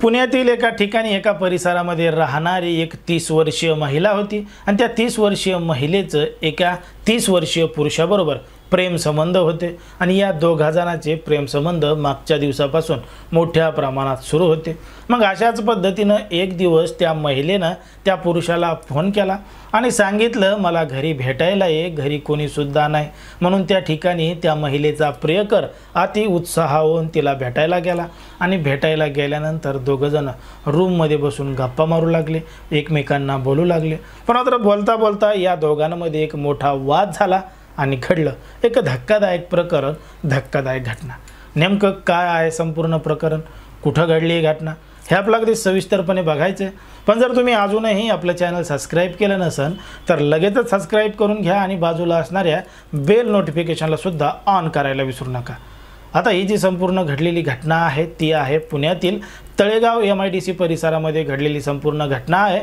पुण्यातील एका ठिकाणी एका परिसरामध्ये राहणारी एक 30 वर्षीय महिला होती आणि त्या 30 वर्षीय महिलेचं एका 30 वर्षीय पुरुषाबरोबर प्रेम संबंध होते आणि या दोघा जणांचे प्रेम संबंध मागच्या दिवसापासून मोठ्या प्रमाणात सुरू होते। मग अशाच पद्धतीने एक दिवस त्या महिलेने त्या पुरुषाला फोन केला आणि सांगितलं मला घरी भेटायला ये, घरी कोणी सुद्धा नाही। म्हणून त्या ठिकाणी त्या महिलेचा प्रियकर अति उत्साहावून तिला भेटायला गेला आणि भेटायला गेल्यानंतर दोघे जण रूम मध्ये बसून गप्पा मारू लागले, एकमेकांना बोलू लागले। पण मात्र बोलता बोलता या दोघांमध्ये एक मोठा वाद झाला आणि घडलं एक धक्कादायक प्रकरण, धक्कादायक घटना। नेमकं काय आहे संपूर्ण प्रकरण, कुठं घडली ही घटना हे आपल्याला अगदी सविस्तरपणे बघायचं आहे। पण जर तुम्ही अजूनही आपलं चॅनल सबस्क्राइब केलं नसेल तर लगेचच सबस्क्राइब करून घ्या आणि बाजूला असणाऱ्या बेल नोटिफिकेशनला सुद्धा ऑन करायला विसरू नका। आता ही जी संपूर्ण घडलेली घटना आहे ती आहे पुण्यातील तळेगाव MIDC परिसरामध्ये घडलेली संपूर्ण घटना आहे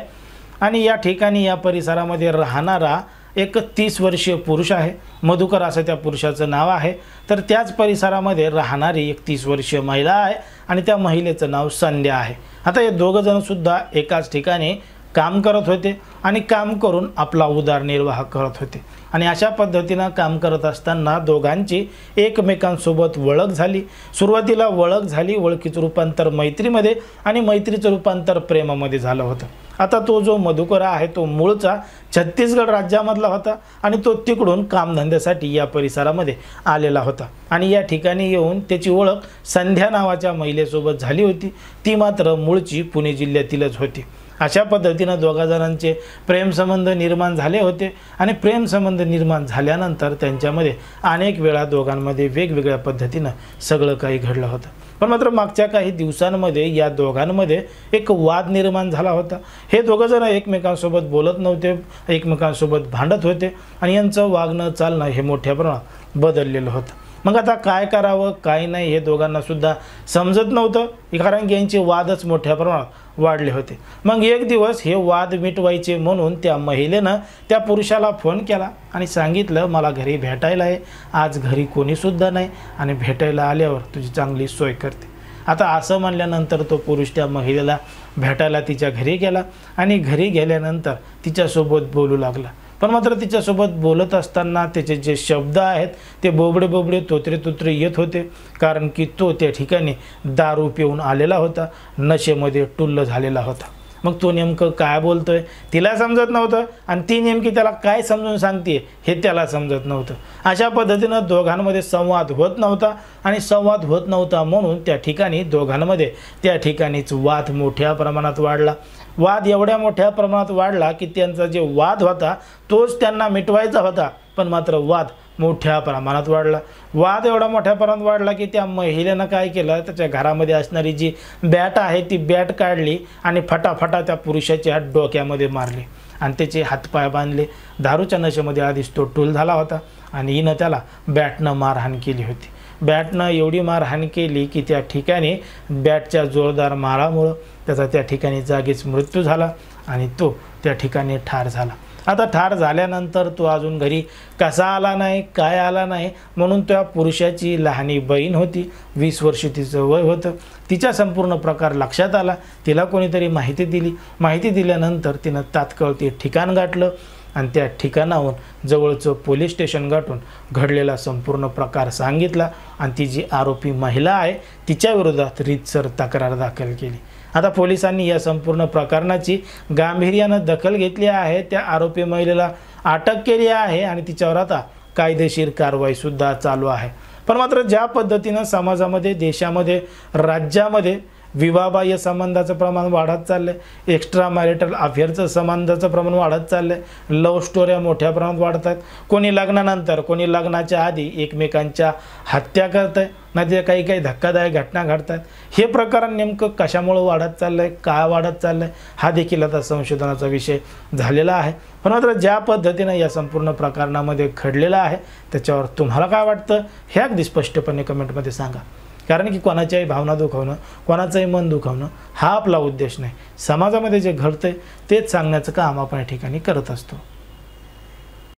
आणि या ठिकाणी या परिसरामध्ये राहणारा एक 30 वर्षीय पुरुष आहे, मधुकर असं त्या पुरुषाचं नाव आहे। तर त्याच परिसरामध्ये राहणारी एक 30 वर्षीय महिला आहे आणि त्या महिलेचं नाव संध्या आहे। आता हे दोघं जण सुद्धा एकाच ठिकाणी काम करत होते आणि काम करून आपला उदरनिर्वाह करत होते आणि अशा पद्धतीने काम करत असताना दोघांची एकमेकांसोबत ओळख झाली। सुरुवातीला ओळख झाली, ओळखीचं रूपांतर मैत्रीमध्ये आणि मैत्रीचं रूपांतर प्रेमामध्ये झालं होतं। आता तो जो मधुकर आहे तो मूळचा छत्तीसगड राज्यामधला होता आणि तो तिकडून कामधंद्यासाठी या परिसरामध्ये आलेला होता आणि या ठिकाणी येऊन त्याची ओळख संध्या नावाच्या महिलेसोबत झाली होती। ती मात्र मूळची पुणे जिल्ह्यातीलच होती। अशा पद्धतीने दोघा जणांचे प्रेम संबंध निर्माण झाले होते आणि प्रेम संबंध निर्माण झाल्यानंतर त्यांच्यामध्ये अनेक वेळा दोघांमध्ये वेगवेगळ्या पद्धतीने सगळं काही घडलं होतं। पण मात्र मागच्या काही दिवसांमध्ये या दोघांमध्ये एक वाद निर्माण झाला होता। हे दोघं जण एकमेकांसोबत बोलत नव्हते, एकमेकांसोबत भांडत होते आणि यांचं वागणं चालणं हे मोठ्या प्रमाणात बदललेलं होतं। मग आता काय करावं काय नाही हे दोघांना सुद्धा समजत नव्हतं, कारण की यांचे वादच मोठ्या प्रमाणात वाढले होते। मग एक दिवस हे वाद मिटवायचे म्हणून त्या महिलेनं त्या पुरुषाला फोन केला आणि सांगितलं मला घरी भेटायला आहे, आज घरी कोणी सुद्धा नाही आणि भेटायला आल्यावर तुझी चांगली सोय करते। आता असं म्हणल्यानंतर तो पुरुष त्या महिलेला भेटायला तिच्या घरी गेला आणि घरी गेल्यानंतर तिच्यासोबत बोलू लागला। पण मात्र तिच्यासोबत बोलत असताना त्याचे जे शब्द आहेत ते बोबडे बोबडे तोत्रे तोत्रे येत होते, कारण की तो त्या ठिकाणी दारू पिऊन आलेला होता, नशेमध्ये टुल्ल झालेला होता। मग तो नेमकं काय बोलतोय तिला समजत नव्हतं आणि ती नेमकी त्याला काय समजून सांगते हे त्याला समजत नव्हतं। अशा पद्धतीने दोघांमध्ये संवाद होत नव्हता आणि संवाद होत नव्हता म्हणून त्या ठिकाणी दोघांमध्ये त्या ठिकाणीच वाद मोठ्या प्रमाणात वाढला। वाद एवढ्या मोठ्या प्रमाणात वाढला की त्यांचा जे वाद होता तोच त्यांना मिटवायचा होता, पण मात्र वाद मोठ्या प्रमाणात वाढला। वाद एवढा मोठ्या प्रमाणात वाढला की त्या महिलेनं काय केलं, त्याच्या घरामध्ये असणारी जी बॅट आहे ती बॅट काढली आणि फटाफटा त्या पुरुषाच्या डोक्यामध्ये मारली आणि त्याचे हातपाय बांधले। दारूच्या नशेमध्ये आधीच तो टूल झाला होता आणि हिनं त्याला बॅटनं मारहाण केली होती। बॅटनं एवढी मारहाण केली की त्या ठिकाणी बॅटच्या जोरदार मारामुळे त्याचा त्या ठिकाणी जागीच मृत्यू झाला आणि तो त्या ठिकाणी ठार झाला। आता ठार झाल्यानंतर तो अजून घरी कसा आला नाही, काय आला नाही, म्हणून त्या पुरुषाची लहानी बहीण होती, 20 वर्ष तिचं वय होतं। तिच्या संपूर्ण प्रकार लक्षात आला, तिला कोणीतरी माहिती दिली। माहिती दिल्यानंतर तिनं तात्काळ ते ठिकाण गाठलं आणि त्या ठिकाणाहून जवळचं पोलीस स्टेशन गाठून घडलेला संपूर्ण प्रकार सांगितला आणि ती जी आरोपी महिला आहे तिच्या विरोधात रीतसर तक्रार दाखल केली। आता पोलिसांनी या संपूर्ण प्रकरणाची गांभीर्याने दखल घेतली आहे, त्या आरोपी महिलेला अटक केली आहे आणि तिच्यावर आता कायदेशीर कारवाई सुद्धा चालू आहे। पण मात्र ज्या पद्धतीने समाजामध्ये, देशामध्ये, राज्यामध्ये विवाहबाह्य संबंधाचं प्रमाण वाढत चाललंय, एक्स्ट्रा मॅरिटल अफेअरचं संबंधाचं प्रमाण वाढत चाललंय, लव्ह स्टोऱ्या मोठ्या प्रमाणात वाढत आहेत, कोणी लग्नानंतर कोणी लग्नाच्या आधी एकमेकांच्या हत्या करत आहे, नाही काही काही धक्कादायक घटना घडतात। हे प्रकरण नेमकं कशामुळे वाढत चाललंय, काय वाढत चाललंय हा देखील आता संशोधनाचा विषय झालेला आहे। पण मात्र ज्या पद्धतीने या संपूर्ण प्रकरणामध्ये घडलेलं आहे त्याच्यावर तुम्हाला काय वाटतं हे अगदी स्पष्टपणे कमेंटमध्ये सांगा, कारण की कोणाच्याही भावना दुखवणं, कोणाचंही मन दुखवणं हा आपला उद्देश नाही। समाजामध्ये जे घडतंय तेच सांगण्याचं काम आपण या ठिकाणी करत असतो।